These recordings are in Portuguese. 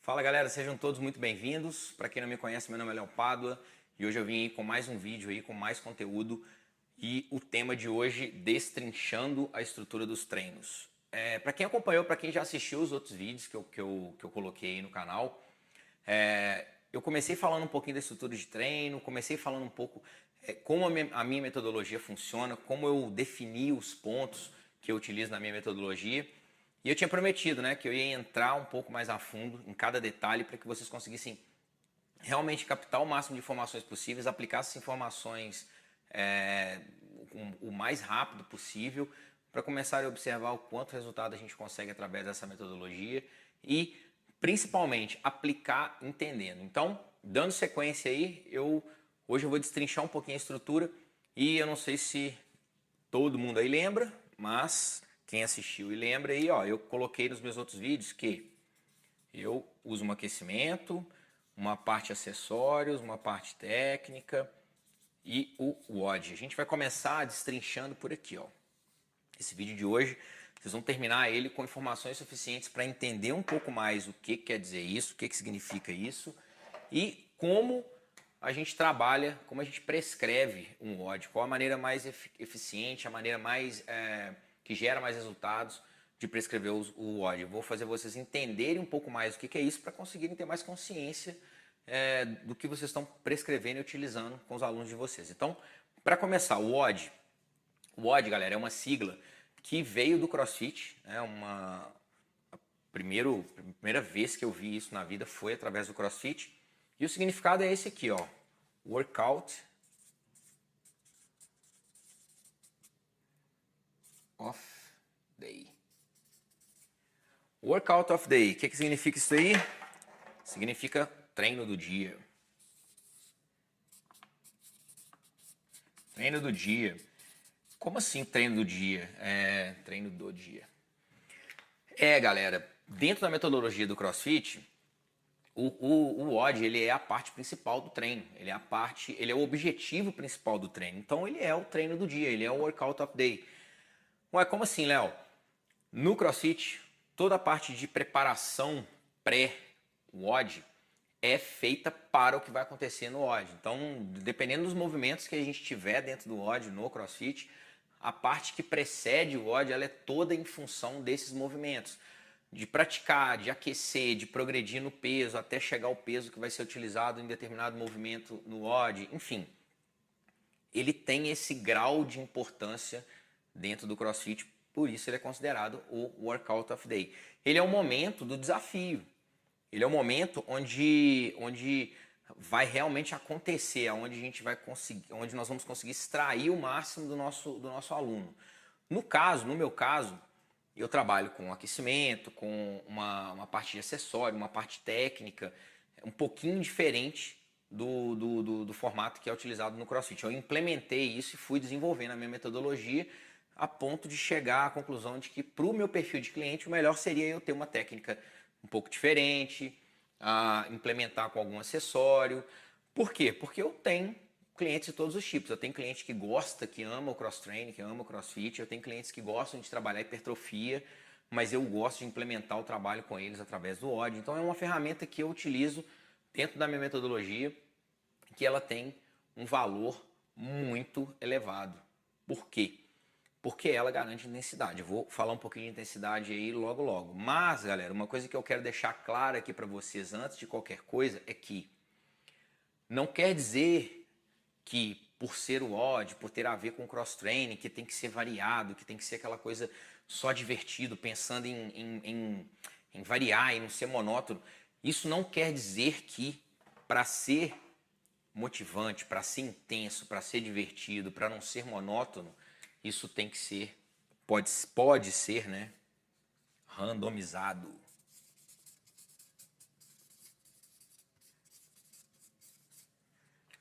Fala galera, sejam todos muito bem-vindos. Para quem não me conhece, meu nome é Léo Pádua e hoje eu vim aí com mais um vídeo aí, com mais conteúdo e o tema de hoje, destrinchando a estrutura dos treinos. Para quem acompanhou, para quem já assistiu os outros vídeos que eu coloquei aí no canal, eu comecei falando um pouquinho da estrutura de treino, comecei falando um pouco como a minha metodologia funciona, como eu defini os pontos que eu utilizo na minha metodologia. E eu tinha prometido, né, que eu ia entrar um pouco mais a fundo em cada detalhe para que vocês conseguissem realmente captar o máximo de informações possíveis, aplicar essas informações o mais rápido possível para começar a observar o quanto resultado a gente consegue através dessa metodologia e principalmente aplicar entendendo. Então, dando sequência aí, hoje eu vou destrinchar um pouquinho a estrutura e eu não sei se todo mundo aí lembra, mas quem assistiu e lembra aí, ó, eu coloquei nos meus outros vídeos que eu uso um aquecimento, uma parte acessórios, uma parte técnica e o WOD. A gente vai começar destrinchando por aqui, ó. Esse vídeo de hoje, vocês vão terminar ele com informações suficientes para entender um pouco mais o que quer dizer isso, o que significa isso e como a gente trabalha, como a gente prescreve um WOD, qual a maneira mais eficiente, a maneira mais que gera mais resultados de prescrever o WOD. Eu vou fazer vocês entenderem um pouco mais o que é isso para conseguirem ter mais consciência do que vocês estão prescrevendo e utilizando com os alunos de vocês. Então, para começar, o WOD, galera, é uma sigla que veio do CrossFit, a primeira vez que eu vi isso na vida foi através do CrossFit. E o significado é esse aqui, ó. Workout of Day. Workout of Day. O que significa isso aí? Significa treino do dia. Treino do dia. Como assim treino do dia? Treino do dia. Galera, dentro da metodologia do CrossFit, o WOD ele é a parte principal do treino, ele é o objetivo principal do treino. Então ele é o treino do dia, ele é o workout of day. Ué, como assim, Léo? No CrossFit, toda a parte de preparação pré-WOD é feita para o que vai acontecer no WOD. Então, dependendo dos movimentos que a gente tiver dentro do WOD no CrossFit, a parte que precede o WOD ela é toda em função desses movimentos. De praticar, de aquecer, de progredir no peso, até chegar ao peso que vai ser utilizado em determinado movimento no WOD, enfim. Ele tem esse grau de importância dentro do CrossFit, por isso ele é considerado o Workout of Day. Ele é o momento do desafio, ele é o momento onde vai realmente acontecer, onde a gente vai conseguir, onde nós vamos conseguir extrair o máximo do nosso aluno. No meu caso, eu trabalho com aquecimento, com uma parte de acessório, uma parte técnica, um pouquinho diferente do formato que é utilizado no CrossFit. Eu implementei isso e fui desenvolvendo a minha metodologia a ponto de chegar à conclusão de que para o meu perfil de cliente o melhor seria eu ter uma técnica um pouco diferente, implementar com algum acessório. Por quê? Porque eu tenho clientes de todos os tipos. Eu tenho cliente que gosta, que ama o cross-training, que ama o crossfit. Eu tenho clientes que gostam de trabalhar hipertrofia, mas eu gosto de implementar o trabalho com eles através do WOD. Então é uma ferramenta que eu utilizo dentro da minha metodologia, que ela tem um valor muito elevado. Por quê? Porque ela garante intensidade. Eu vou falar um pouquinho de intensidade aí logo logo. Mas, galera, uma coisa que eu quero deixar clara aqui para vocês antes de qualquer coisa é que não quer dizer que por ser o WOD, por ter a ver com cross-training, que tem que ser variado, que tem que ser aquela coisa só divertido, pensando em variar e não ser monótono. Isso não quer dizer que para ser motivante, para ser intenso, para ser divertido, para não ser monótono, isso tem que ser, pode ser, né, randomizado.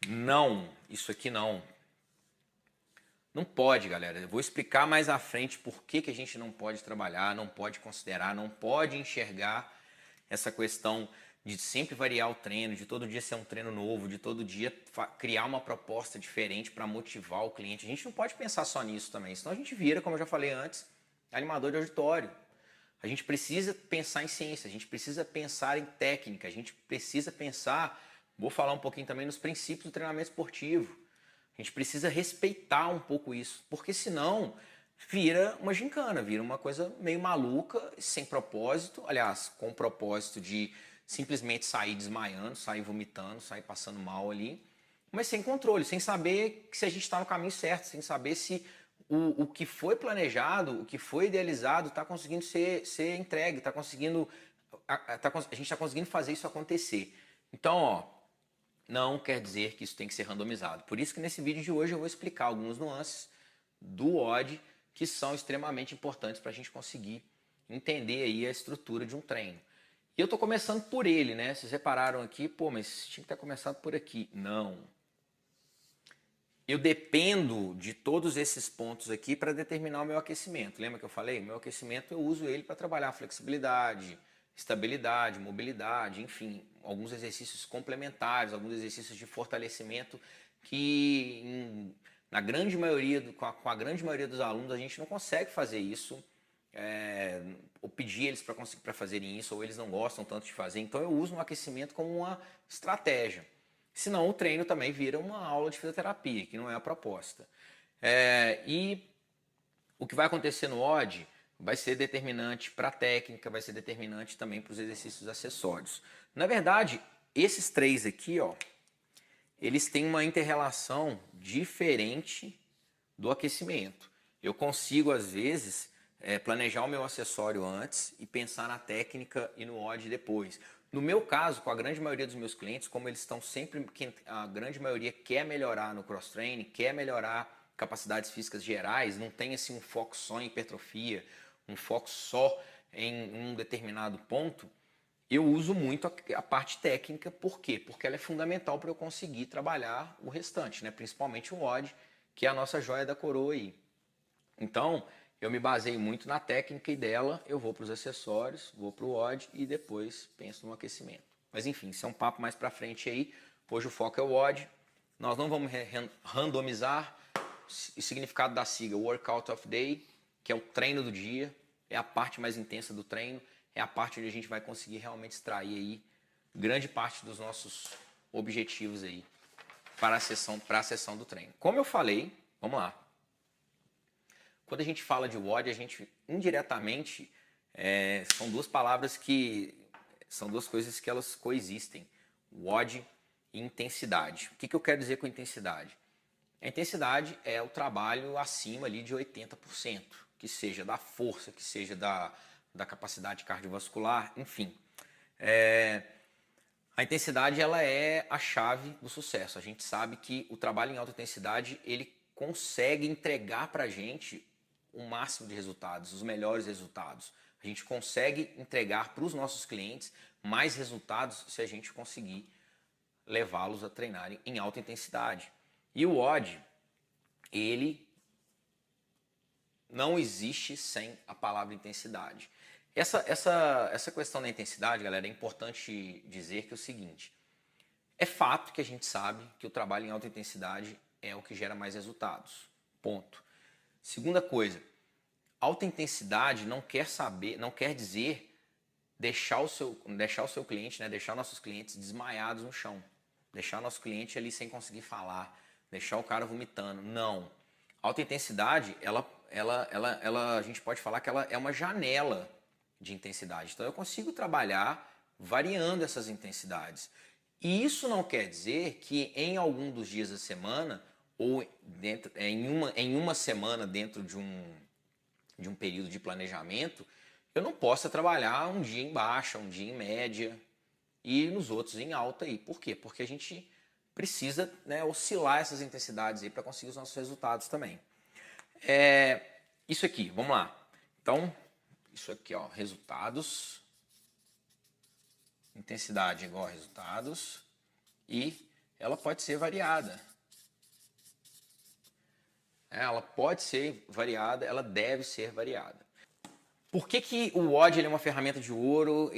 Não, isso aqui não. Não pode, galera. Eu vou explicar mais à frente por que a gente não pode trabalhar, não pode considerar, não pode enxergar essa questão de sempre variar o treino, de todo dia ser um treino novo, de todo dia criar uma proposta diferente para motivar o cliente. A gente não pode pensar só nisso também, senão a gente vira, como eu já falei antes, animador de auditório. A gente precisa pensar em ciência, a gente precisa pensar em técnica, a gente precisa pensar, vou falar um pouquinho também nos princípios do treinamento esportivo. A gente precisa respeitar um pouco isso, porque senão vira uma gincana, vira uma coisa meio maluca, sem propósito, aliás, com o propósito de simplesmente sair desmaiando, sair vomitando, sair passando mal ali, mas sem controle, sem saber se a gente está no caminho certo, sem saber se o que foi planejado, o que foi idealizado está conseguindo ser entregue, está conseguindo, a gente está conseguindo fazer isso acontecer. Então, ó, não quer dizer que isso tem que ser randomizado. Por isso que nesse vídeo de hoje eu vou explicar algumas nuances do WOD que são extremamente importantes para a gente conseguir entender aí a estrutura de um treino. E eu estou começando por ele, né? Vocês repararam aqui, pô, mas tinha que ter começado por aqui. Não. Eu dependo de todos esses pontos aqui para determinar o meu aquecimento. Lembra que eu falei? Meu aquecimento eu uso ele para trabalhar flexibilidade, estabilidade, mobilidade, enfim, alguns exercícios complementares, alguns exercícios de fortalecimento que na grande maioria, com a grande maioria dos alunos a gente não consegue fazer isso, ou pedir eles para fazerem isso, ou eles não gostam tanto de fazer. Então eu uso o aquecimento como uma estratégia. Senão o treino também vira uma aula de fisioterapia, que não é a proposta. E o que vai acontecer no WOD vai ser determinante para a técnica, vai ser determinante também para os exercícios acessórios. Na verdade, esses três aqui, ó, eles têm uma inter-relação diferente do aquecimento. Eu consigo, às vezes, planejar o meu acessório antes e pensar na técnica e no WOD depois. No meu caso, com a grande maioria dos meus clientes, como eles estão sempre, a grande maioria quer melhorar no cross-training, quer melhorar capacidades físicas gerais, não tem assim um foco só em hipertrofia, um foco só em um determinado ponto, eu uso muito a parte técnica. Por quê? Porque ela é fundamental para eu conseguir trabalhar o restante, né? Principalmente o WOD, que é a nossa joia da coroa aí. Então, eu me baseio muito na técnica e dela eu vou para os acessórios, vou para o WOD e depois penso no aquecimento. Mas enfim, isso é um papo mais para frente aí. Hoje o foco é o WOD. Nós não vamos randomizar o significado da sigla Workout of Day, que é o treino do dia, é a parte mais intensa do treino, é a parte onde a gente vai conseguir realmente extrair aí grande parte dos nossos objetivos aí para a sessão do treino. Como eu falei, vamos lá. Quando a gente fala de WOD, a gente indiretamente são duas palavras que são duas coisas que elas coexistem: WOD e intensidade. O que eu quero dizer com intensidade? A intensidade é o trabalho acima ali de 80%, que seja da força, que seja da capacidade cardiovascular, enfim. A intensidade ela é a chave do sucesso. A gente sabe que o trabalho em alta intensidade ele consegue entregar para a gente o máximo de resultados, os melhores resultados. A gente consegue entregar para os nossos clientes mais resultados se a gente conseguir levá-los a treinarem em alta intensidade. E o WOD, ele não existe sem a palavra intensidade. Essa questão da intensidade, galera, é importante dizer que é o seguinte: é fato que a gente sabe que o trabalho em alta intensidade é o que gera mais resultados. Ponto. Segunda coisa, alta intensidade não quer dizer deixar o seu cliente, né, deixar nossos clientes desmaiados no chão, deixar nosso cliente ali sem conseguir falar, deixar o cara vomitando. Não. Alta intensidade, a gente pode falar que ela é uma janela de intensidade. Então eu consigo trabalhar variando essas intensidades. E isso não quer dizer que em algum dos dias da semana ou em uma semana dentro de um período de planejamento, eu não possa trabalhar um dia em baixa, um dia em média e nos outros em alta aí. Por quê? Porque a gente precisa, né, oscilar essas intensidades aí para conseguir os nossos resultados também. Isso aqui, vamos lá. Então, isso aqui, ó, resultados, intensidade igual a resultados, e ela pode ser variada. Ela pode ser variada, ela deve ser variada. Por que o WOD ele é uma ferramenta de ouro?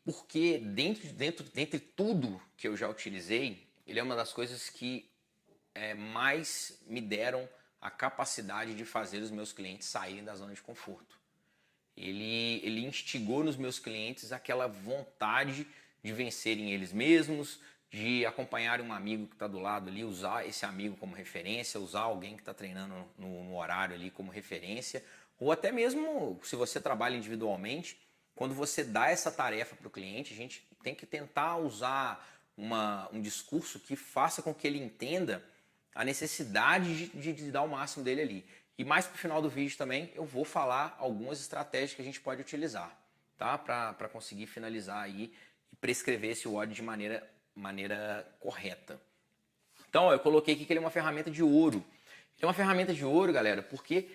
Porque dentre tudo que eu já utilizei, ele é uma das coisas que mais me deram a capacidade de fazer os meus clientes saírem da zona de conforto. ele instigou nos meus clientes aquela vontade de vencerem eles mesmos, de acompanhar um amigo que está do lado ali, usar esse amigo como referência, usar alguém que está treinando no horário ali como referência, ou até mesmo se você trabalha individualmente, quando você dá essa tarefa para o cliente, a gente tem que tentar usar um discurso que faça com que ele entenda a necessidade de dar o máximo dele ali. E mais para o final do vídeo também eu vou falar algumas estratégias que a gente pode utilizar, tá? Para conseguir finalizar aí e prescrever esse WOD de maneira correta. Então eu coloquei aqui que ele é uma ferramenta de ouro. Ele é uma ferramenta de ouro, galera, porque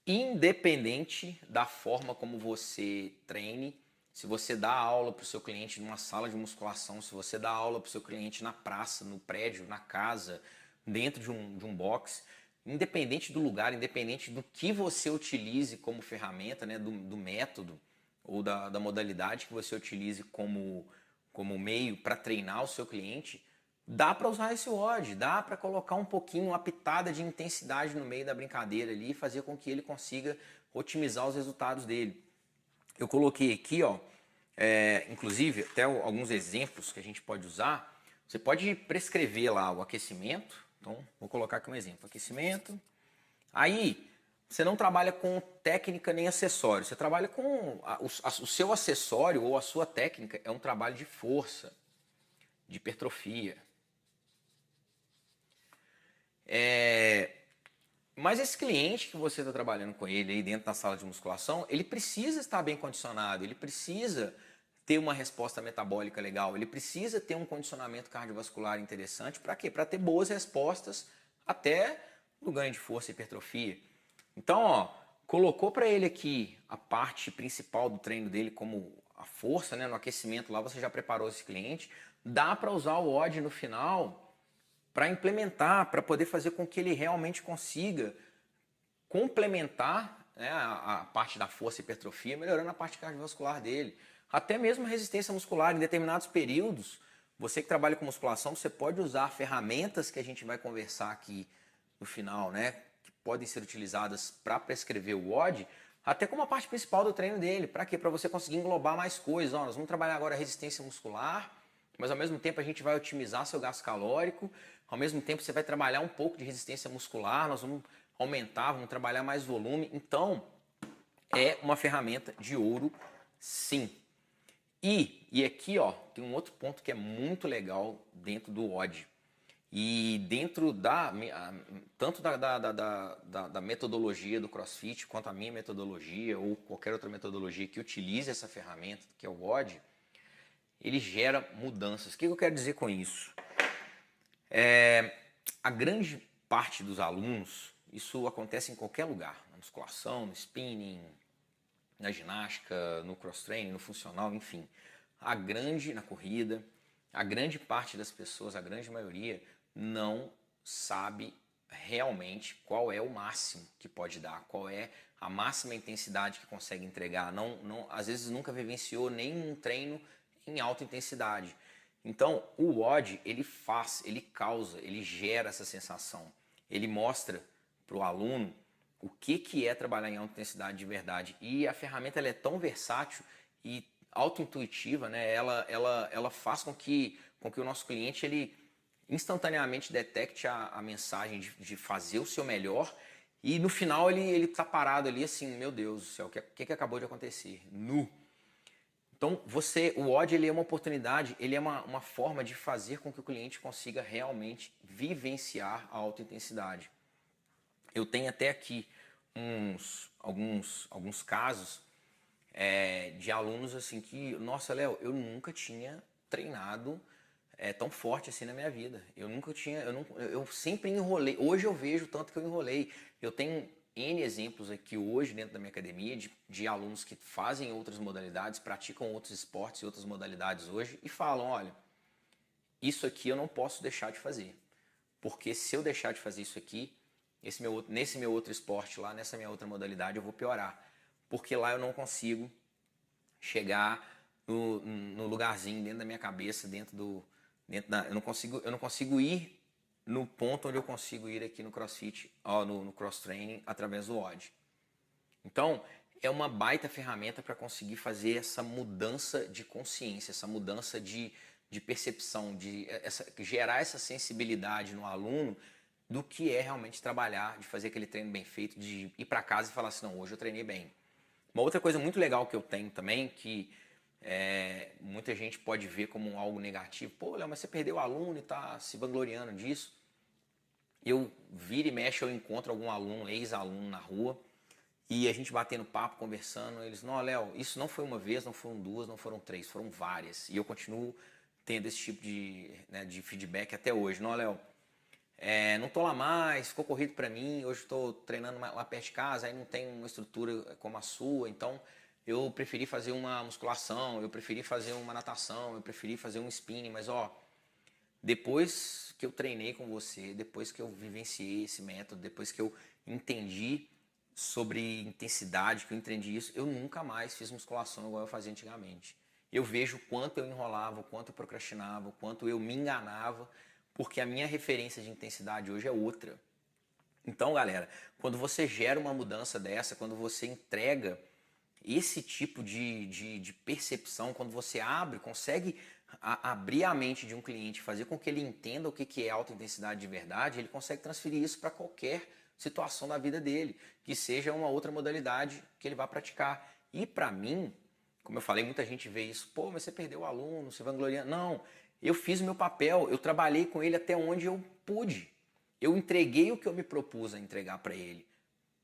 independente da forma como você treine, se você dá aula para o seu cliente numa sala de musculação, se você dá aula para o seu cliente na praça, no prédio, na casa, dentro de um box, independente do lugar, independente do que você utilize como ferramenta, né, do método ou da modalidade que você utilize como meio para treinar o seu cliente, dá para usar esse WOD, dá para colocar um pouquinho, uma pitada de intensidade no meio da brincadeira ali e fazer com que ele consiga otimizar os resultados dele. Eu coloquei aqui, ó, inclusive até alguns exemplos que a gente pode usar. Você pode prescrever lá o aquecimento. Então, vou colocar aqui um exemplo, aquecimento. Aí, você não trabalha com técnica nem acessório, você trabalha com o seu acessório ou a sua técnica é um trabalho de força, de hipertrofia. Mas esse cliente que você está trabalhando com ele aí dentro da sala de musculação, ele precisa estar bem condicionado, ele precisa ter uma resposta metabólica legal, ele precisa ter um condicionamento cardiovascular interessante. Para quê? Para ter boas respostas até no ganho de força e hipertrofia. Então, ó, colocou para ele aqui a parte principal do treino dele como a força, né? No aquecimento lá você já preparou esse cliente. Dá para usar o WOD no final para implementar, para poder fazer com que ele realmente consiga complementar, né, a parte da força e hipertrofia, melhorando a parte cardiovascular dele. Até mesmo a resistência muscular em determinados períodos. Você que trabalha com musculação, você pode usar ferramentas que a gente vai conversar aqui no final, né, que podem ser utilizadas para prescrever o WOD, até como a parte principal do treino dele. Para quê? Para você conseguir englobar mais coisas. Ó, nós vamos trabalhar agora a resistência muscular, mas ao mesmo tempo a gente vai otimizar seu gasto calórico, ao mesmo tempo você vai trabalhar um pouco de resistência muscular, nós vamos aumentar, vamos trabalhar mais volume. Então, é uma ferramenta de ouro, sim. E aqui, ó, tem um outro ponto que é muito legal dentro do WOD. E dentro tanto da metodologia do CrossFit, quanto a minha metodologia, ou qualquer outra metodologia que utilize essa ferramenta, que é o WOD, ele gera mudanças. O que eu quero dizer com isso? A grande parte dos alunos, isso acontece em qualquer lugar, na musculação, no spinning, na ginástica, no cross-training, no funcional, enfim. Na corrida, a grande parte das pessoas, a grande maioria, não sabe realmente qual é o máximo que pode dar, qual é a máxima intensidade que consegue entregar. Às vezes nunca vivenciou nenhum treino em alta intensidade. Então, o WOD, ele causa, ele gera essa sensação. Ele mostra para o aluno o que é trabalhar em alta intensidade de verdade. E a ferramenta ela é tão versátil e auto-intuitiva, né? Ela faz com que o nosso cliente ele instantaneamente detecte a mensagem de fazer o seu melhor e no final ele está parado ali assim, meu Deus do céu, o que acabou de acontecer? Nu! Então, o WOD ele é uma oportunidade, ele é uma forma de fazer com que o cliente consiga realmente vivenciar a alta intensidade. Eu tenho até aqui alguns casos de alunos assim que, nossa, Léo, eu nunca tinha treinado tão forte assim na minha vida. Eu sempre enrolei. Hoje eu vejo tanto que eu enrolei. Eu tenho N exemplos aqui hoje dentro da minha academia de alunos que fazem outras modalidades, praticam outros esportes e outras modalidades hoje e falam, olha, isso aqui eu não posso deixar de fazer. Porque se eu deixar de fazer isso aqui, nesse meu outro esporte lá, nessa minha outra modalidade, eu vou piorar. Porque lá eu não consigo chegar no lugarzinho dentro da minha cabeça, eu não consigo ir no ponto onde eu consigo ir aqui no CrossFit, no cross training, através do WOD. Então, é uma baita ferramenta para conseguir fazer essa mudança de consciência, essa mudança de percepção, gerar essa sensibilidade no aluno do que é realmente trabalhar, de fazer aquele treino bem feito, de ir para casa e falar assim, não, hoje eu treinei bem. Uma outra coisa muito legal que eu tenho também, que muita gente pode ver como algo negativo, pô, Léo, mas você perdeu o aluno e tá se vangloriando disso. Eu vira e mexe, eu encontro algum aluno, ex-aluno na rua, e a gente batendo papo, conversando, eles, não, Léo, isso não foi uma vez, não foram duas, não foram três, foram várias. E eu continuo tendo esse tipo de feedback até hoje. Não, Léo, não tô lá mais, ficou corrido para mim, hoje estou treinando lá perto de casa, aí não tem uma estrutura como a sua, então eu preferi fazer uma musculação, eu preferi fazer uma natação, eu preferi fazer um spinning, mas ó, depois que eu treinei com você, depois que eu vivenciei esse método, depois que eu entendi sobre intensidade, que eu entendi isso, eu nunca mais fiz musculação igual eu fazia antigamente. Eu vejo o quanto eu enrolava, o quanto eu procrastinava, o quanto eu me enganava, porque a minha referência de intensidade hoje é outra. Então, galera, quando você gera uma mudança dessa, quando você entrega esse tipo de percepção, quando você consegue abrir a mente de um cliente, fazer com que ele entenda o que é alta intensidade de verdade, ele consegue transferir isso para qualquer situação da vida dele, que seja uma outra modalidade que ele vai praticar. E para mim, como eu falei, muita gente vê isso, pô, mas você perdeu o aluno, você vangloria. Não, eu fiz o meu papel, eu trabalhei com ele até onde eu pude. Eu entreguei o que eu me propus a entregar para ele.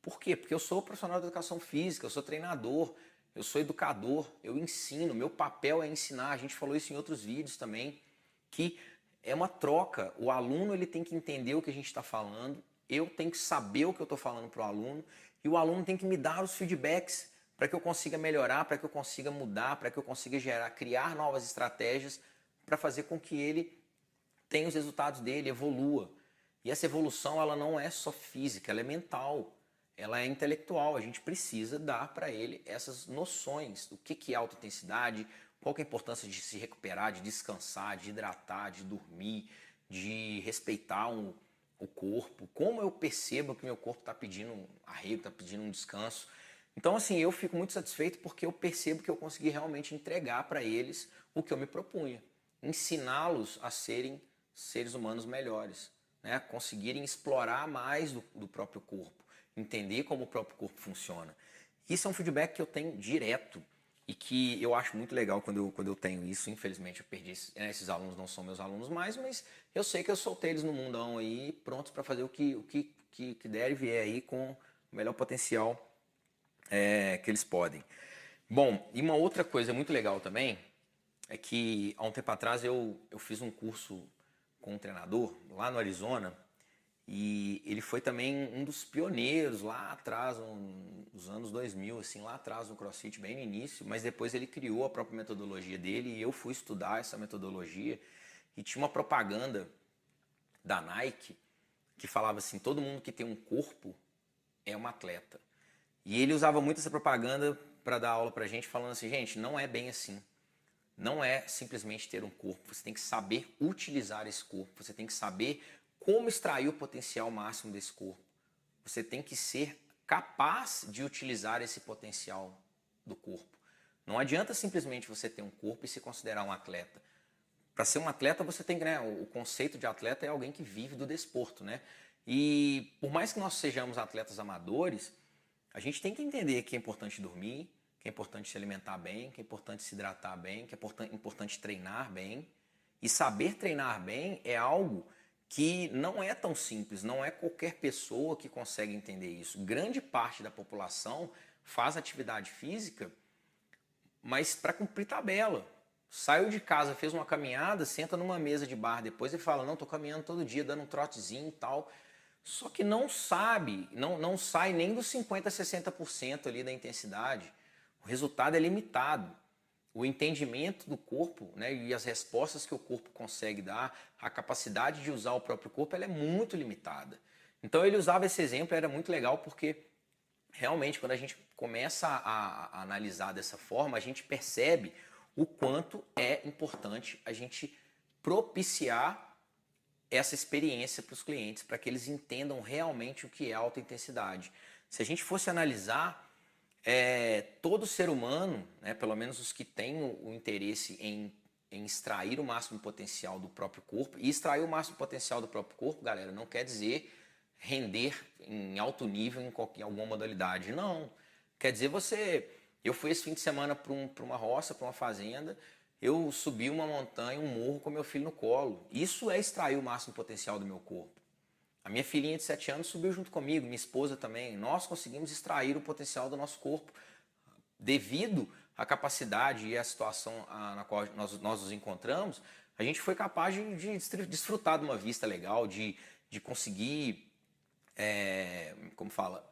Por quê? Porque eu sou profissional de educação física, eu sou treinador, eu sou educador, eu ensino, meu papel é ensinar. A gente falou isso em outros vídeos também, que é uma troca. O aluno ele tem que entender o que a gente está falando, eu tenho que saber o que eu estou falando para o aluno e o aluno tem que me dar os feedbacks para que eu consiga melhorar, para que eu consiga mudar, para que eu consiga criar novas estratégias para fazer com que ele tenha os resultados dele, evolua. E essa evolução ela não é só física, ela é mental, ela é intelectual. A gente precisa dar para ele essas noções do que é alta intensidade, qual que é a importância de se recuperar, de descansar, de hidratar, de dormir, de respeitar o corpo, como eu percebo que meu corpo está pedindo arrego, está pedindo um descanso. Então, assim, eu fico muito satisfeito porque eu percebo que eu consegui realmente entregar para eles o que eu me propunha. Ensiná-los a serem seres humanos melhores, né? Conseguirem explorar mais do próprio corpo, entender como o próprio corpo funciona. Isso é um feedback que eu tenho direto e que eu acho muito legal quando eu tenho isso. Infelizmente eu perdi, esses alunos não são meus alunos mais, mas eu sei que eu soltei eles no mundão aí, prontos para fazer o que der e vier aí com o melhor potencial que eles podem. Bom, e uma outra coisa muito legal também é que há um tempo atrás eu fiz um curso com um treinador lá no Arizona e ele foi também um dos pioneiros lá atrás, nos anos 2000, assim, lá atrás no CrossFit, bem no início, mas depois ele criou a própria metodologia dele e eu fui estudar essa metodologia e tinha uma propaganda da Nike que falava assim, todo mundo que tem um corpo é um atleta. E ele usava muito essa propaganda para dar aula pra gente, falando assim, gente, não é bem assim. Não é simplesmente ter um corpo, você tem que saber utilizar esse corpo, você tem que saber como extrair o potencial máximo desse corpo. Você tem que ser capaz de utilizar esse potencial do corpo. Não adianta simplesmente você ter um corpo e se considerar um atleta. Para ser um atleta, você tem que, né, o conceito de atleta é alguém que vive do desporto, né? E por mais que nós sejamos atletas amadores, a gente tem que entender que é importante dormir, que é importante se alimentar bem, que é importante se hidratar bem, que é importante treinar bem. E saber treinar bem é algo que não é tão simples, não é qualquer pessoa que consegue entender isso. Grande parte da população faz atividade física, mas para cumprir tabela. Saiu de casa, fez uma caminhada, senta numa mesa de bar depois e fala, não, tô caminhando todo dia, dando um trotezinho e tal. Só que não sabe, não sai nem dos 50% a 60% ali da intensidade. O resultado é limitado. O entendimento do corpo, né, e as respostas que o corpo consegue dar, a capacidade de usar o próprio corpo, ela é muito limitada. Então ele usava esse exemplo, era muito legal porque realmente quando a gente começa a analisar dessa forma, a gente percebe o quanto é importante a gente propiciar essa experiência para os clientes, para que eles entendam realmente o que é alta intensidade. Se a gente fosse analisar, todo ser humano, né, pelo menos os que têm o interesse em extrair o máximo potencial do próprio corpo, e extrair o máximo potencial do próprio corpo, galera, não quer dizer render em alto nível em alguma modalidade, não. Quer dizer eu fui esse fim de semana para uma roça, para uma fazenda, eu subi uma montanha, um morro com meu filho no colo. Isso é extrair o máximo potencial do meu corpo. A minha filhinha de 7 anos subiu junto comigo, minha esposa também. Nós conseguimos extrair o potencial do nosso corpo. Devido à capacidade e à situação na qual nós nos encontramos, a gente foi capaz de desfrutar de uma vista legal, de conseguir, como fala,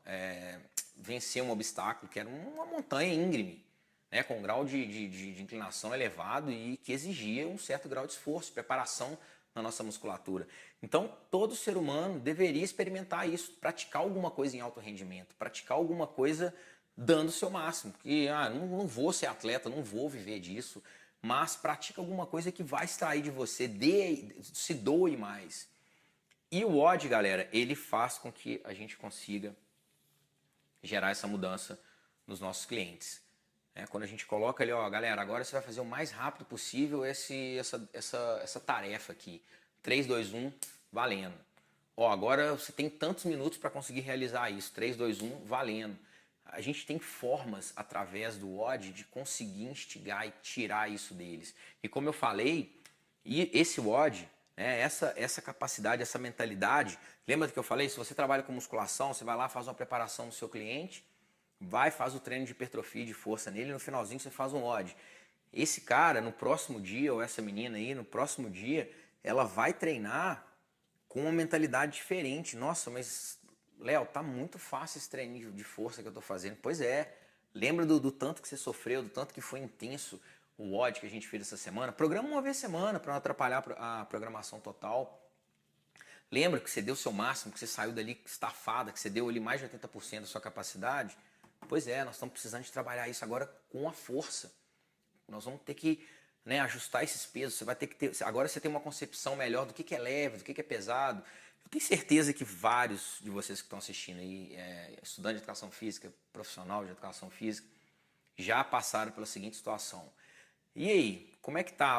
vencer um obstáculo que era uma montanha íngreme, né, com um grau de inclinação elevado e que exigia um certo grau de esforço, preparação na nossa musculatura. Então, todo ser humano deveria experimentar isso, praticar alguma coisa em alto rendimento, praticar alguma coisa dando o seu máximo. Que não vou ser atleta, não vou viver disso, mas pratica alguma coisa que vai extrair de você, se doe mais. E o WOD, galera, ele faz com que a gente consiga gerar essa mudança nos nossos clientes. Quando a gente coloca ali, ó, galera, agora você vai fazer o mais rápido possível essa tarefa aqui. 3, 2, 1, valendo. Ó, agora você tem tantos minutos para conseguir realizar isso. 3, 2, 1, valendo. A gente tem formas, através do WOD, de conseguir instigar e tirar isso deles. E como eu falei, esse WOD, essa capacidade, essa mentalidade, lembra do que eu falei? Se você trabalha com musculação, você vai lá, faz uma preparação no seu cliente, faz o treino de hipertrofia e de força nele, e no finalzinho você faz um WOD. Esse cara, no próximo dia, ou essa menina aí, no próximo dia, ela vai treinar com uma mentalidade diferente. Nossa, mas, Léo, tá muito fácil esse treino de força que eu tô fazendo. Pois é, lembra do tanto que você sofreu, do tanto que foi intenso o WOD que a gente fez essa semana? Programa uma vez semana para não atrapalhar a programação total. Lembra que você deu o seu máximo, que você saiu dali estafada, que você deu ali mais de 80% da sua capacidade? Pois é, nós estamos precisando de trabalhar isso agora com a força. Nós vamos ter que, ajustar esses pesos. Você vai ter que ter. Agora você tem uma concepção melhor do que é leve, do que é pesado. Eu tenho certeza que vários de vocês que estão assistindo aí, estudante de educação física, profissional de educação física, já passaram pela seguinte situação. E aí, como é que tá,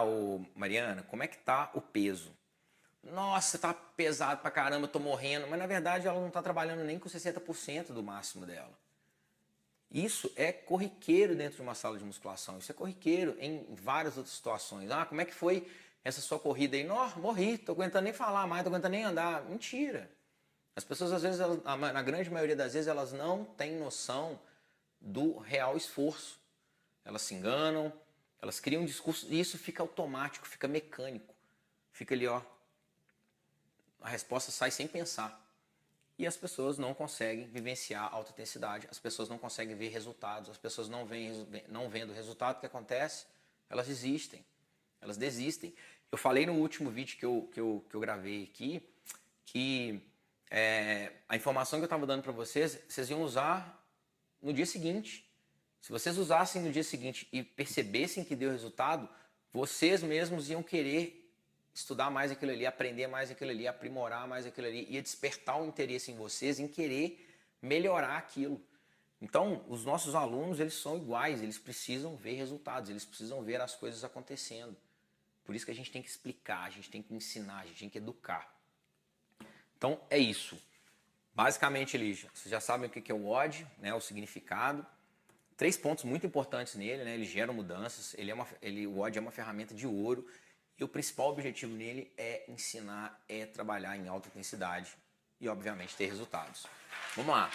Mariana? Como é que tá o peso? Nossa, tá pesado pra caramba, eu tô morrendo. Mas na verdade ela não tá trabalhando nem com 60% do máximo dela. Isso é corriqueiro dentro de uma sala de musculação. Isso é corriqueiro em várias outras situações. Como é que foi essa sua corrida aí? Morri, tô aguentando nem falar mais, tô aguentando nem andar. Mentira. As pessoas, às vezes, na grande maioria das vezes, elas não têm noção do real esforço. Elas se enganam, elas criam um discurso e isso fica automático, fica mecânico. Fica ali, ó. A resposta sai sem pensar. E as pessoas não conseguem vivenciar a alta intensidade, as pessoas não conseguem ver resultados, as pessoas não vendo o resultado, o que acontece? Elas desistem. Eu falei no último vídeo que eu gravei aqui que a informação que eu estava dando para vocês, vocês iam usar no dia seguinte. Se vocês usassem no dia seguinte e percebessem que deu resultado, vocês mesmos iam querer estudar mais aquilo ali, aprender mais aquilo ali, aprimorar mais aquilo ali, ia despertar um interesse em vocês, em querer melhorar aquilo. Então, os nossos alunos, eles são iguais, eles precisam ver resultados, eles precisam ver as coisas acontecendo. Por isso que a gente tem que explicar, a gente tem que ensinar, a gente tem que educar. Então, é isso. Basicamente, Lígia, vocês já sabem o que é o WOD, o significado. 3 pontos muito importantes nele, ele gera mudanças, o WOD é uma ferramenta de ouro. E o principal objetivo nele é ensinar, trabalhar em alta intensidade e, obviamente, ter resultados. Vamos lá.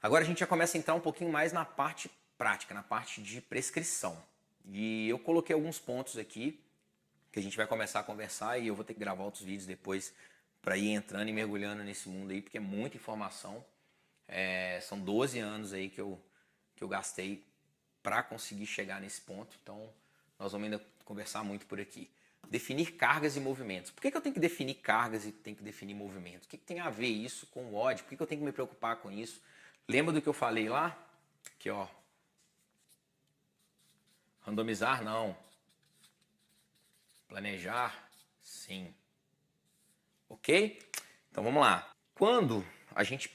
Agora a gente já começa a entrar um pouquinho mais na parte prática, na parte de prescrição. E eu coloquei alguns pontos aqui que a gente vai começar a conversar e eu vou ter que gravar outros vídeos depois para ir entrando e mergulhando nesse mundo aí, porque é muita informação. São 12 anos aí que eu gastei para conseguir chegar nesse ponto. Então, nós vamos ainda conversar muito por aqui. Definir cargas e movimentos. Por que eu tenho que definir cargas e tenho que definir movimentos? O que tem a ver isso com o WOD? Por que eu tenho que me preocupar com isso? Lembra do que eu falei lá? Aqui, ó. Randomizar, não. Planejar, sim. Ok? Então, vamos lá. Quando a gente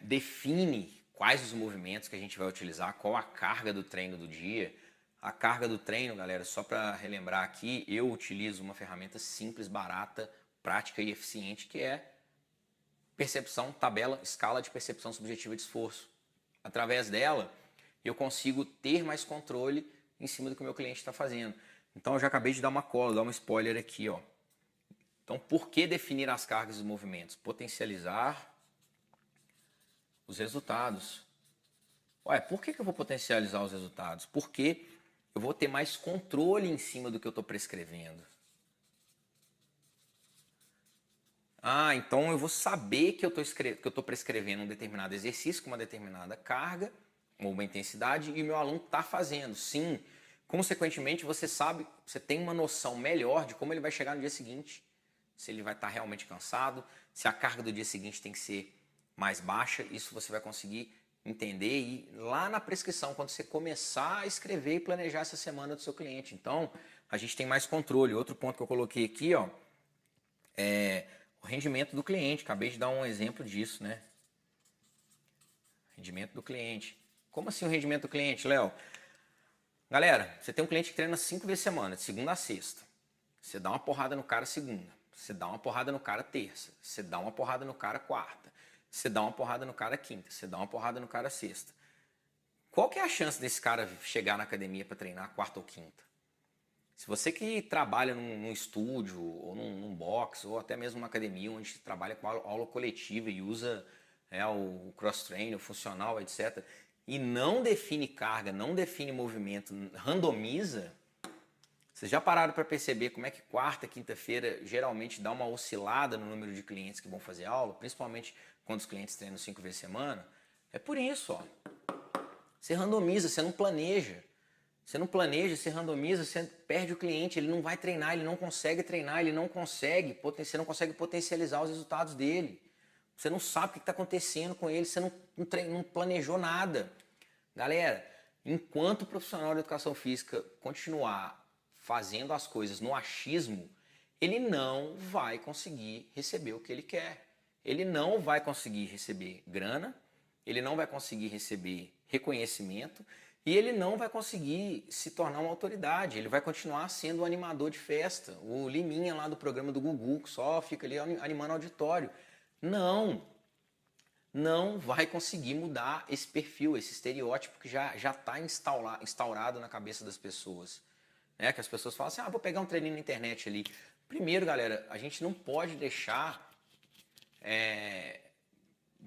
define quais os movimentos que a gente vai utilizar, qual a carga do treino do dia. A carga do treino, galera, só para relembrar aqui, eu utilizo uma ferramenta simples, barata, prática e eficiente, que é percepção, tabela, escala de percepção subjetiva de esforço. Através dela, eu consigo ter mais controle em cima do que o meu cliente está fazendo. Então, eu já acabei de dar uma cola, dar um spoiler aqui, ó. Então, por que definir as cargas e os movimentos? Potencializar os resultados. Ué, por que eu vou potencializar os resultados? Porque eu vou ter mais controle em cima do que eu estou prescrevendo. Ah, então eu vou saber que eu estou prescrevendo um determinado exercício com uma determinada carga ou uma intensidade e o meu aluno está fazendo. Sim, consequentemente você sabe, você tem uma noção melhor de como ele vai chegar no dia seguinte. Se ele vai estar realmente cansado, se a carga do dia seguinte tem que ser mais baixa, isso você vai conseguir entender e lá na prescrição, quando você começar a escrever e planejar essa semana do seu cliente. Então, a gente tem mais controle. Outro ponto que eu coloquei aqui, ó, é o rendimento do cliente. Acabei de dar um exemplo disso, né? Rendimento do cliente. Como assim o rendimento do cliente, Léo? Galera, você tem um cliente que treina 5 vezes por semana, de segunda a sexta. Você dá uma porrada no cara segunda. Você dá uma porrada no cara terça. Você dá uma porrada no cara quarta. Você dá uma porrada no cara quinta. Você dá uma porrada no cara sexta. Qual que é a chance desse cara chegar na academia para treinar quarta ou quinta? Se você que trabalha num estúdio, ou num box, ou até mesmo numa academia onde trabalha com aula coletiva e usa o cross-trainer, o funcional, etc., e não define carga, não define movimento, randomiza, vocês já pararam para perceber como é que quarta, quinta-feira geralmente dá uma oscilada no número de clientes que vão fazer aula, principalmente quando os clientes treinam 5 vezes por semana? É por isso, ó. Você randomiza, você não planeja. Você não planeja, você randomiza, você perde o cliente, ele não vai treinar, ele não consegue treinar, você não consegue potencializar os resultados dele. Você não sabe o que está acontecendo com ele, você não planejou nada. Galera, enquanto o profissional de educação física continuar fazendo as coisas no achismo, ele não vai conseguir receber o que ele quer. Ele não vai conseguir receber grana, ele não vai conseguir receber reconhecimento e ele não vai conseguir se tornar uma autoridade. Ele vai continuar sendo um animador de festa, o Liminha lá do programa do Gugu, que só fica ali animando auditório. Não vai conseguir mudar esse perfil, esse estereótipo que já está instaurado na cabeça das pessoas. Que as pessoas falam assim, vou pegar um treininho na internet ali. Primeiro, galera, a gente não pode deixar...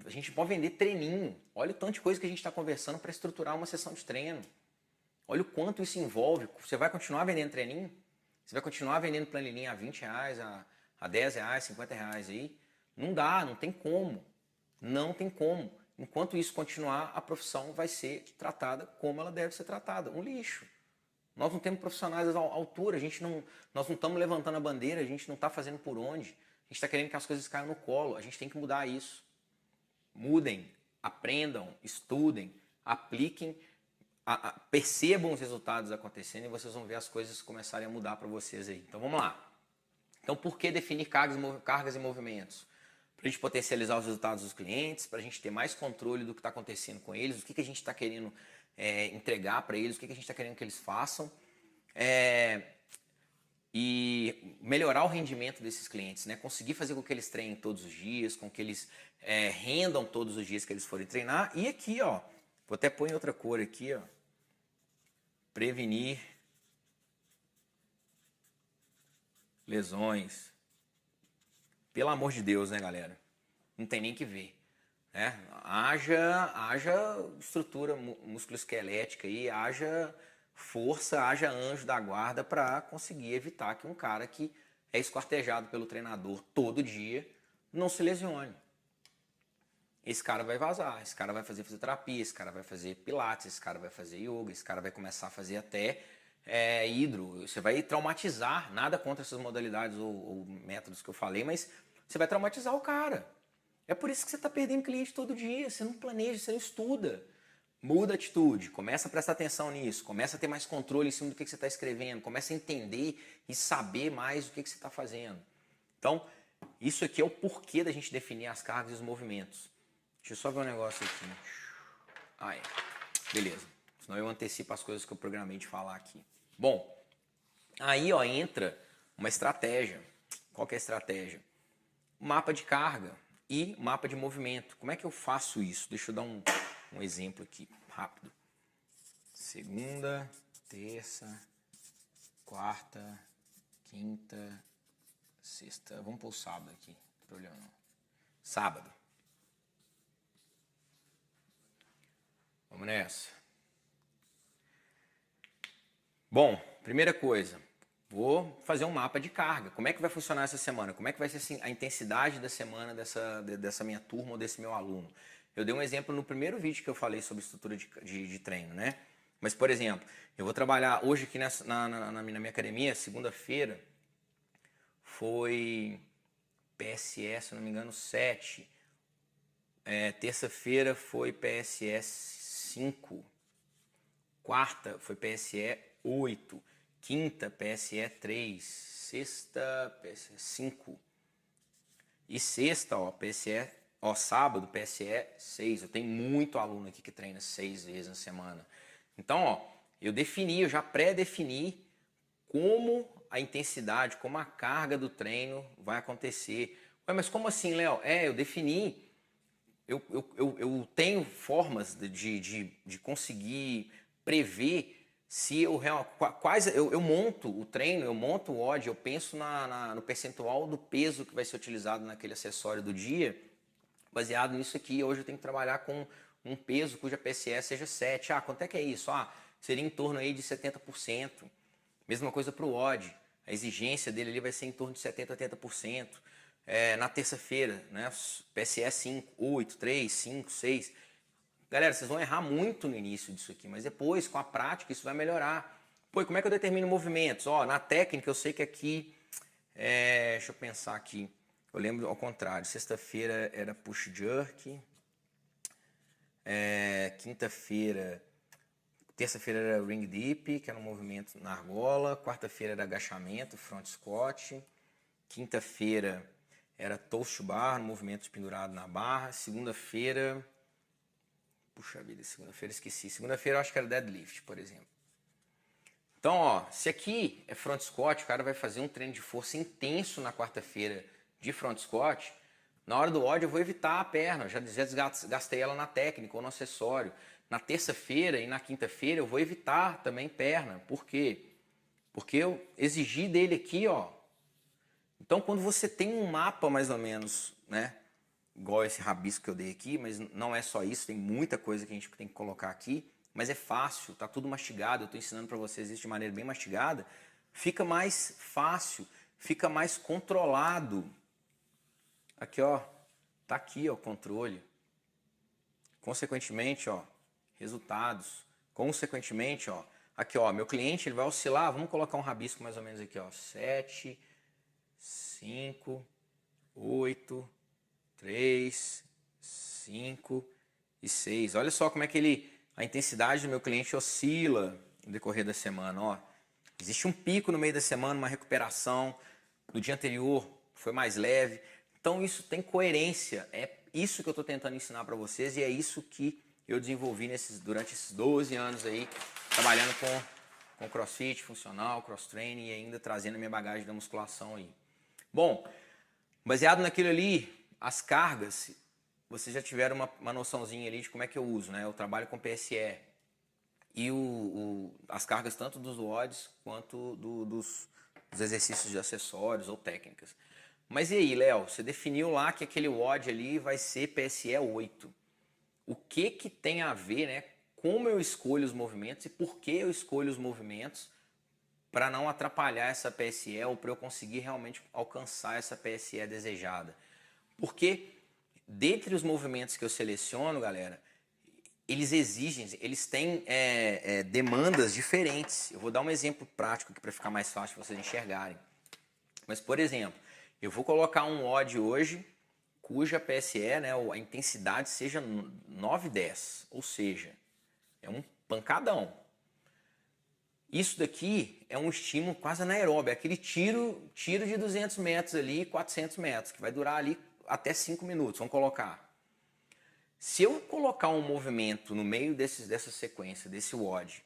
A gente pode vender treininho. Olha o tanto de coisa que a gente está conversando para estruturar uma sessão de treino. Olha o quanto isso envolve. Você vai continuar vendendo treininho? Você vai continuar vendendo planilhinha a R$20, a R$10, R$50 aí? Não dá, não tem como. Não tem como. Enquanto isso continuar, a profissão vai ser tratada como ela deve ser tratada. Um lixo. Nós não temos profissionais à altura, nós não estamos levantando a bandeira, a gente não está fazendo por onde. A gente está querendo que as coisas caiam no colo. A gente tem que mudar isso. Mudem, aprendam, estudem, apliquem, percebam os resultados acontecendo e vocês vão ver as coisas começarem a mudar para vocês aí. Então vamos lá. Então por que definir cargas e movimentos? Para a gente potencializar os resultados dos clientes, para a gente ter mais controle do que está acontecendo com eles, o que a gente está querendo entregar para eles, o que a gente está querendo que eles façam. E melhorar o rendimento desses clientes, né? Conseguir fazer com que eles treinem todos os dias, com que eles rendam todos os dias que eles forem treinar. E aqui, ó, vou até pôr em outra cor aqui, ó, prevenir lesões. Pelo amor de Deus, né, galera? Não tem nem que ver. Né? Haja estrutura musculoesquelética aí, haja força, haja anjo da guarda para conseguir evitar que um cara que é esquartejado pelo treinador todo dia não se lesione. Esse cara vai vazar, esse cara vai fazer fisioterapia, esse cara vai fazer pilates, esse cara vai fazer yoga, esse cara vai começar a fazer até hidro. Você vai traumatizar, nada contra essas modalidades ou métodos que eu falei, mas você vai traumatizar o cara. É por isso que você está perdendo cliente todo dia, você não planeja, você não estuda. Muda a atitude, começa a prestar atenção nisso, começa a ter mais controle em cima do que você está escrevendo, começa a entender e saber mais o que você está fazendo. Então, isso aqui é o porquê da gente definir as cargas e os movimentos. Deixa eu só ver um negócio aqui. Ah, é. Beleza. Senão eu antecipo as coisas que eu programei de falar aqui. Bom, aí ó, entra uma estratégia. Qual que é a estratégia? Mapa de carga e mapa de movimento. Como é que eu faço isso? Deixa eu dar um exemplo aqui, rápido. Segunda, terça, quarta, quinta, sexta. Vamos pôr o sábado aqui, não tem problema não. Sábado. Vamos nessa. Bom, primeira coisa, vou fazer um mapa de carga. Como é que vai funcionar essa semana? Como é que vai ser assim, a intensidade da semana dessa minha turma ou desse meu aluno? Eu dei um exemplo no primeiro vídeo que eu falei sobre estrutura de treino, né? Mas, por exemplo, eu vou trabalhar hoje aqui na minha academia, segunda-feira, foi PSE, se não me engano, 7. Terça-feira foi PSE 5. Quarta foi PSE 8. Quinta, PSE 3. Sexta, PSE 5. E sexta, ó, PSE, ó, sábado, PSE 6. Eu tenho muito aluno aqui que treina 6 vezes na semana. Então, ó, eu já pré-defini como a intensidade, como a carga do treino vai acontecer. Ué, mas como assim, Léo? Eu defini. Eu tenho formas de conseguir prever se eu monto o treino, eu monto o odd, eu penso no percentual do peso que vai ser utilizado naquele acessório do dia, baseado nisso aqui. Hoje eu tenho que trabalhar com um peso cuja PSE seja 7. Ah, quanto é que é isso? Ah, seria em torno aí de 70%. Mesma coisa para o odd. A exigência dele ali vai ser em torno de 70%, 80%. Na terça-feira, né? PSE 5, 8, 3, 5, 6. Galera, vocês vão errar muito no início disso aqui, mas depois, com a prática, isso vai melhorar. Pô, e como é que eu determino movimentos? Ó, na técnica, eu sei que aqui... deixa eu pensar aqui. Eu lembro ao contrário. Sexta-feira era push jerk. Quinta-feira... Terça-feira era ring dip, que era um movimento na argola. Quarta-feira era agachamento, front squat. Quinta-feira era toast bar, movimento pendurado na barra. Segunda-feira... Puxa vida, segunda-feira esqueci. Segunda-feira eu acho que era deadlift, por exemplo. Então, ó, se aqui é front squat, o cara vai fazer um treino de força intenso na quarta-feira de front squat. Na hora do odd eu vou evitar a perna, já desgastei ela na técnica ou no acessório. Na terça-feira e na quinta-feira eu vou evitar também perna. Por quê? Porque eu exigi dele aqui, ó. Então, quando você tem um mapa mais ou menos, né? Igual esse rabisco que eu dei aqui, mas não é só isso, tem muita coisa que a gente tem que colocar aqui, mas é fácil, tá tudo mastigado, eu estou ensinando para vocês isso de maneira bem mastigada, fica mais fácil, fica mais controlado. Aqui, ó, tá aqui, ó, controle. Consequentemente, ó, resultados. Consequentemente, ó, aqui, ó, meu cliente ele vai oscilar, vamos colocar um rabisco mais ou menos aqui, ó, 7, 5, 8, 3, 5 e 6. Olha só como é que a intensidade do meu cliente oscila no decorrer da semana. Ó. Existe um pico no meio da semana, uma recuperação. No dia anterior foi mais leve. Então isso tem coerência. É isso que eu estou tentando ensinar para vocês e é isso que eu desenvolvi durante esses 12 anos aí, trabalhando com crossfit, funcional, cross-training e ainda trazendo a minha bagagem da musculação aí. Bom, baseado naquilo ali, as cargas, vocês já tiveram uma noçãozinha ali de como é que eu uso, né? Eu trabalho com PSE e as cargas tanto dos WODs quanto dos exercícios de acessórios ou técnicas. Mas e aí, Léo, você definiu lá que aquele WOD ali vai ser PSE 8. O que tem a ver, né? Como eu escolho os movimentos e por que eu escolho os movimentos para não atrapalhar essa PSE ou para eu conseguir realmente alcançar essa PSE desejada. Porque dentre os movimentos que eu seleciono, galera, eles têm demandas diferentes. Eu vou dar um exemplo prático aqui para ficar mais fácil para vocês enxergarem. Mas, por exemplo, eu vou colocar um odd hoje cuja PSE, né, a intensidade seja 9, 10, ou seja, é um pancadão. Isso daqui é um estímulo quase anaeróbio, é aquele tiro de 200 metros ali, 400 metros, que vai durar ali até 5 minutos, vamos colocar. Se eu colocar um movimento no meio dessa sequência, desse WOD,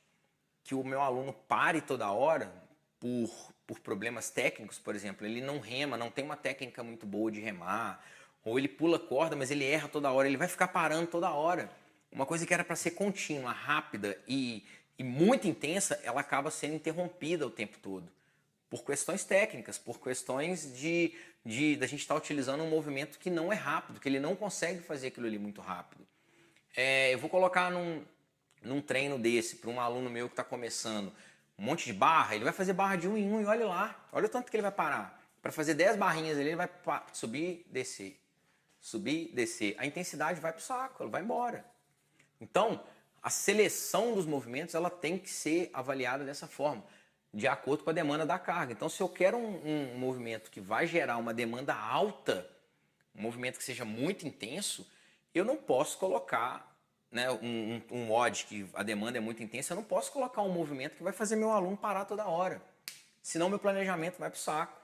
que o meu aluno pare toda hora por problemas técnicos, por exemplo, ele não rema, não tem uma técnica muito boa de remar, ou ele pula corda, mas ele erra toda hora, ele vai ficar parando toda hora. Uma coisa que era para ser contínua, rápida e muito intensa, ela acaba sendo interrompida o tempo todo. Por questões técnicas, por questões da gente estar utilizando um movimento que não é rápido, que ele não consegue fazer aquilo ali muito rápido. Eu vou colocar num treino desse, para um aluno meu que está começando, um monte de barra, ele vai fazer barra de 1 em 1 e olha lá, olha o tanto que ele vai parar. Para fazer 10 barrinhas ele vai subir, descer, subir, descer. A intensidade vai para o saco, ela vai embora. Então, a seleção dos movimentos ela tem que ser avaliada dessa forma, de acordo com a demanda da carga. Então, se eu quero um movimento que vai gerar uma demanda alta, um movimento que seja muito intenso, eu não posso colocar, né, um WOD que a demanda é muito intensa, eu não posso colocar um movimento que vai fazer meu aluno parar toda hora. Senão meu planejamento vai para o saco.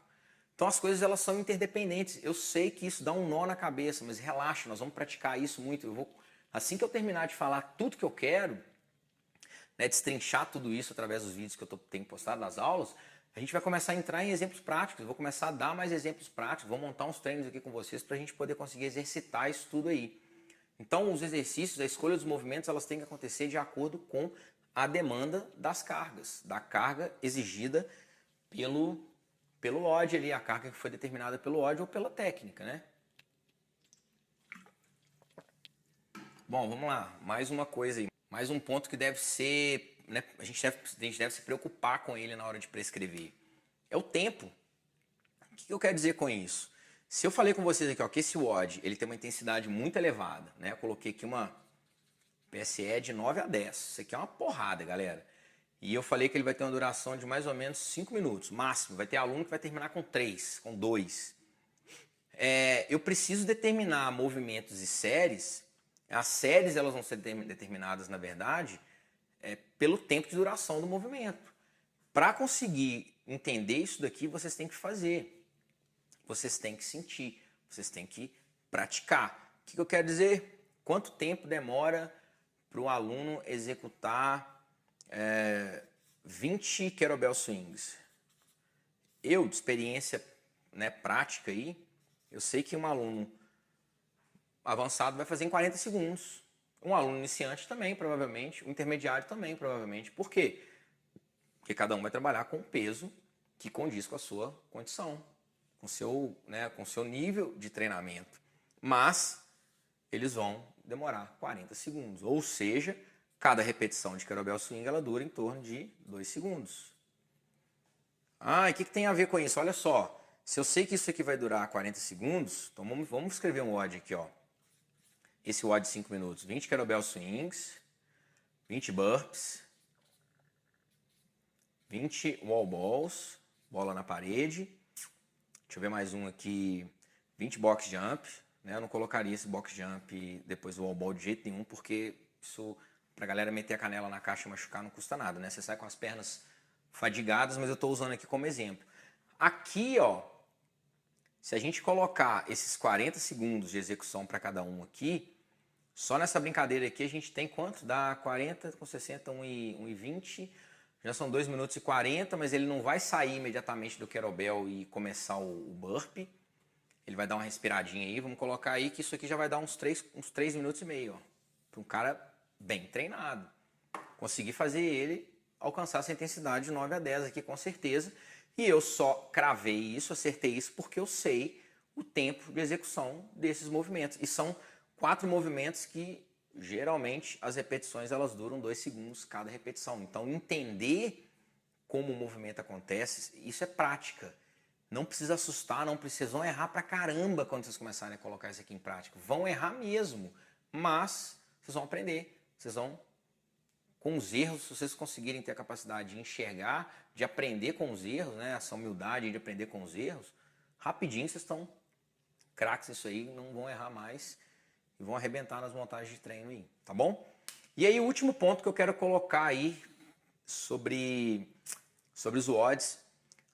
Então as coisas elas são interdependentes. Eu sei que isso dá um nó na cabeça, mas relaxa, nós vamos praticar isso muito. Assim que eu terminar de falar tudo que eu quero, né, destrinchar tudo isso através dos vídeos que eu tenho postado nas aulas, a gente vai começar a entrar em exemplos práticos. Eu vou começar a dar mais exemplos práticos, vou montar uns treinos aqui com vocês para a gente poder conseguir exercitar isso tudo aí. Então os exercícios, a escolha dos movimentos, elas têm que acontecer de acordo com a demanda das cargas, da carga exigida pelo WOD ali, a carga que foi determinada pelo WOD ou pela técnica, né? Bom, vamos lá, mais uma coisa aí, mais um ponto que deve ser, né, a gente deve se preocupar com ele na hora de prescrever. É o tempo. O que eu quero dizer com isso? Se eu falei com vocês aqui, ó, que esse WOD ele tem uma intensidade muito elevada, né? Eu coloquei aqui uma PSE de 9 a 10. Isso aqui é uma porrada, galera. E eu falei que ele vai ter uma duração de mais ou menos 5 minutos, máximo. Vai ter aluno que vai terminar com 3, com 2. Eu preciso determinar movimentos e séries. As séries elas vão ser determinadas, na verdade, pelo tempo de duração do movimento. Para conseguir entender isso daqui, vocês têm que fazer. Vocês têm que sentir, vocês têm que praticar. O que eu quero dizer? Quanto tempo demora para o aluno executar 20 kettlebell swings? Eu, de experiência, né, prática aí, eu sei que um aluno avançado vai fazer em 40 segundos. Um aluno iniciante também, provavelmente. Um intermediário também, provavelmente. Por quê? Porque cada um vai trabalhar com o peso que condiz com a sua condição, com o seu nível de treinamento. Mas eles vão demorar 40 segundos. Ou seja, cada repetição de kettlebell swing ela dura em torno de 2 segundos. Ah, e o que tem a ver com isso? Olha só, se eu sei que isso aqui vai durar 40 segundos, então vamos escrever um WOD aqui, ó. Esse WOD de 5 minutos, 20 kettlebell swings, 20 burpees, 20 wall balls, bola na parede. Deixa eu ver mais um aqui, 20 box jump. Né? Eu não colocaria esse box jump depois do wall ball de jeito nenhum, porque isso, pra galera meter a canela na caixa e machucar, não custa nada, né? Você sai com as pernas fadigadas, mas eu estou usando aqui como exemplo. Aqui, ó, se a gente colocar esses 40 segundos de execução para cada um aqui, só nessa brincadeira aqui a gente tem quanto? Dá 40 com 60, 1 e 20. Já são 2 minutos e 40, mas ele não vai sair imediatamente do kettlebell e começar o burpee. Ele vai dar uma respiradinha aí. Vamos colocar aí que isso aqui já vai dar uns 3 minutos e meio. Para um cara bem treinado. Conseguir fazer ele alcançar essa intensidade de 9 a 10 aqui com certeza. E eu só cravei isso, acertei isso, porque eu sei o tempo de execução desses movimentos. E são 4 movimentos que geralmente as repetições elas duram 2 segundos cada repetição. Então entender como o movimento acontece, isso é prática. Não precisa assustar, não precisa, vão errar pra caramba quando vocês começarem a colocar isso aqui em prática. Vão errar mesmo, mas vocês vão aprender. Vocês vão, com os erros, se vocês conseguirem ter a capacidade de enxergar, de aprender com os erros, né? Essa humildade de aprender com os erros, rapidinho vocês estão craques nisso aí, não vão errar mais e vão arrebentar nas montagens de treino aí, tá bom? E aí o último ponto que eu quero colocar aí sobre os WODs,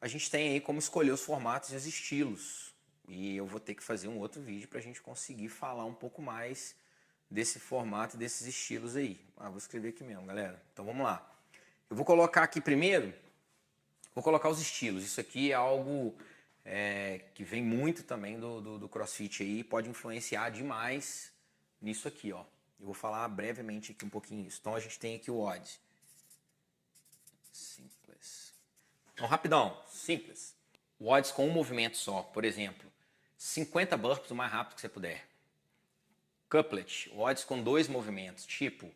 a gente tem aí como escolher os formatos e os estilos. E eu vou ter que fazer um outro vídeo para a gente conseguir falar um pouco mais desse formato e desses estilos aí. Vou escrever aqui mesmo, galera. Então vamos lá. Eu vou colocar aqui primeiro, vou colocar os estilos. Isso aqui é algo que vem muito também do CrossFit aí, pode influenciar demais nisso aqui, ó. Eu vou falar brevemente aqui um pouquinho isso. Então a gente tem aqui o WOD. Simples. Então rapidão, simples. WODs com um movimento só, por exemplo, 50 burpees o mais rápido que você puder. Couplet, WODs com 2 movimentos, tipo,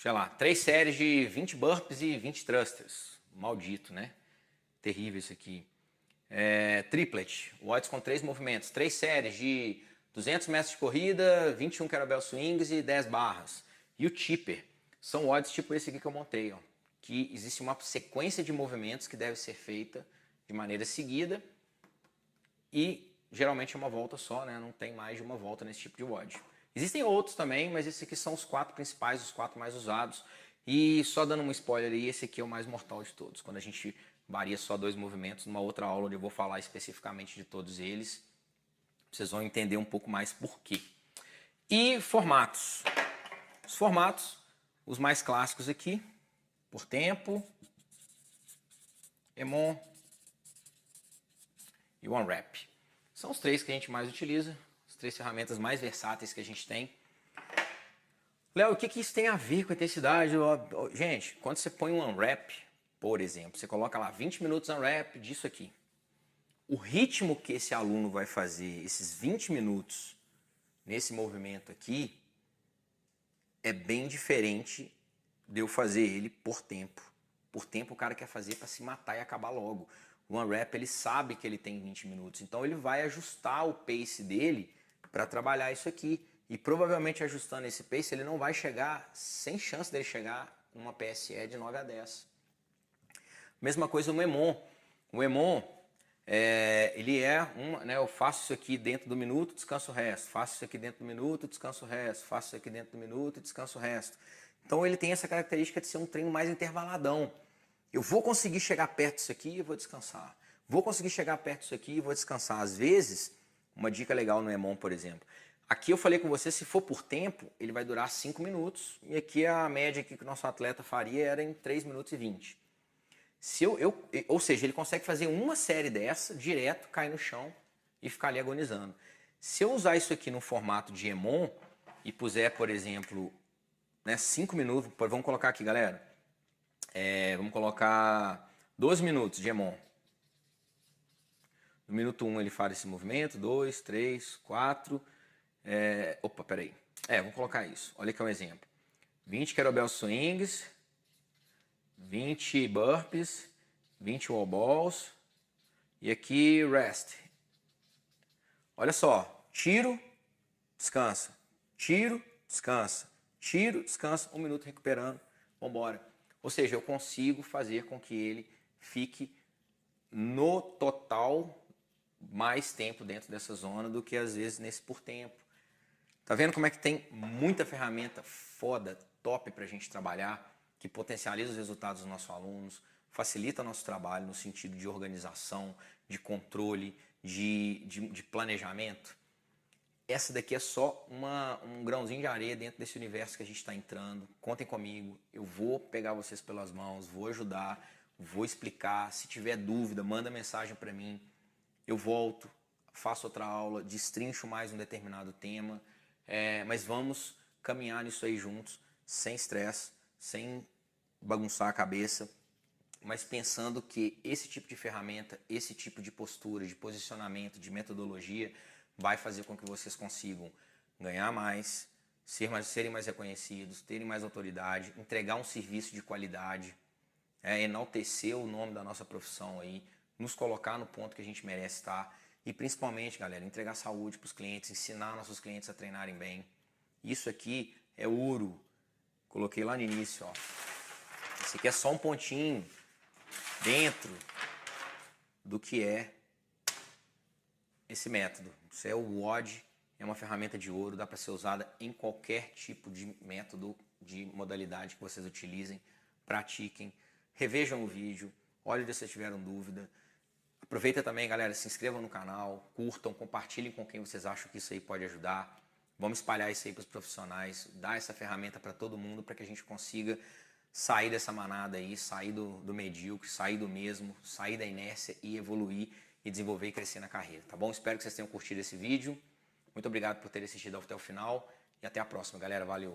sei lá, 3 séries de 20 burpees e 20 thrusters. Maldito, né? Terrível isso aqui. Triplet, WODs com 3 movimentos, 3 séries de 200 metros de corrida, 21 kettlebell swings e 10 barras. E o Chipper, são WODs tipo esse aqui que eu montei, ó, que existe uma sequência de movimentos que deve ser feita de maneira seguida e geralmente é uma volta só, né? Não tem mais de uma volta nesse tipo de WOD. Existem outros também, mas esses aqui são os 4 principais, os 4 mais usados. E só dando um spoiler aí, esse aqui é o mais mortal de todos. Quando a gente varia só 2 movimentos, numa outra aula onde eu vou falar especificamente de todos eles, vocês vão entender um pouco mais por quê. E formatos. Os formatos, os mais clássicos aqui, por tempo, EMOM e One Rep. São os 3 que a gente mais utiliza, as 3 ferramentas mais versáteis que a gente tem. Léo, o que isso tem a ver com a intensidade? Gente, quando você põe um unwrap, por exemplo, você coloca lá 20 minutos unwrap disso aqui. O ritmo que esse aluno vai fazer, esses 20 minutos nesse movimento aqui, é bem diferente de eu fazer ele por tempo. Por tempo o cara quer fazer para se matar e acabar logo. O unwrap ele sabe que ele tem 20 minutos, então ele vai ajustar o pace dele para trabalhar isso aqui. E provavelmente ajustando esse pace ele não vai chegar, sem chance dele chegar numa PSE de 9 a 10. Mesma coisa no EMOM. O EMOM, ele né, eu faço isso aqui dentro do minuto, descanso o resto. Faço isso aqui dentro do minuto, descanso o resto. Faço isso aqui dentro do minuto, descanso o resto. Então ele tem essa característica de ser um treino mais intervaladão. Eu vou conseguir chegar perto disso aqui e vou descansar. Vou conseguir chegar perto disso aqui e vou descansar. Às vezes, uma dica legal no EMOM, por exemplo. Aqui eu falei com você, se for por tempo, ele vai durar 5 minutos. E aqui a média que o nosso atleta faria era em 3 minutos e 20. Ou seja, ele consegue fazer uma série dessa, direto, cair no chão e ficar ali agonizando. Se eu usar isso aqui no formato de EMOM e puser, por exemplo, 5 minutos, vamos colocar aqui, galera. Vamos colocar 12 minutos de EMOM. No minuto 1 ele faz esse movimento, 2, 3, 4. Opa, peraí. Vamos colocar isso. Olha aqui um exemplo. 20 kettlebell swings, 20 burpees, 20 wall balls e aqui rest. Olha só, tiro, descansa, tiro, descansa, tiro, descansa, 1 minuto recuperando, vamos embora. Ou seja, eu consigo fazer com que ele fique no total mais tempo dentro dessa zona do que às vezes nesse por tempo. Tá vendo como é que tem muita ferramenta foda, top pra gente trabalhar, que potencializa os resultados dos nossos alunos, facilita nosso trabalho no sentido de organização, de controle, de planejamento? Essa daqui é só um grãozinho de areia dentro desse universo que a gente está entrando. Contem comigo, eu vou pegar vocês pelas mãos, vou ajudar, vou explicar. Se tiver dúvida, manda mensagem para mim. Eu volto, faço outra aula, destrincho mais um determinado tema. Mas vamos caminhar nisso aí juntos, sem estresse, sem bagunçar a cabeça, mas pensando que esse tipo de ferramenta, esse tipo de postura, de posicionamento, de metodologia, vai fazer com que vocês consigam ganhar mais, serem mais reconhecidos, terem mais autoridade, entregar um serviço de qualidade, enaltecer o nome da nossa profissão aí, nos colocar no ponto que a gente merece estar. E principalmente, galera, entregar saúde para os clientes, ensinar nossos clientes a treinarem bem. Isso aqui é ouro. Coloquei lá no início, ó. Esse aqui é só um pontinho dentro do que é esse método. Isso é o WOD, é uma ferramenta de ouro, dá para ser usada em qualquer tipo de método, de modalidade que vocês utilizem. Pratiquem, revejam o vídeo, olhem se vocês tiveram dúvida. Aproveita também, galera, se inscrevam no canal, curtam, compartilhem com quem vocês acham que isso aí pode ajudar. Vamos espalhar isso aí para os profissionais, dar essa ferramenta para todo mundo para que a gente consiga sair dessa manada aí, sair do medíocre, sair do mesmo, sair da inércia e evoluir e desenvolver e crescer na carreira, tá bom? Espero que vocês tenham curtido esse vídeo. Muito obrigado por terem assistido até o final e até a próxima, galera. Valeu!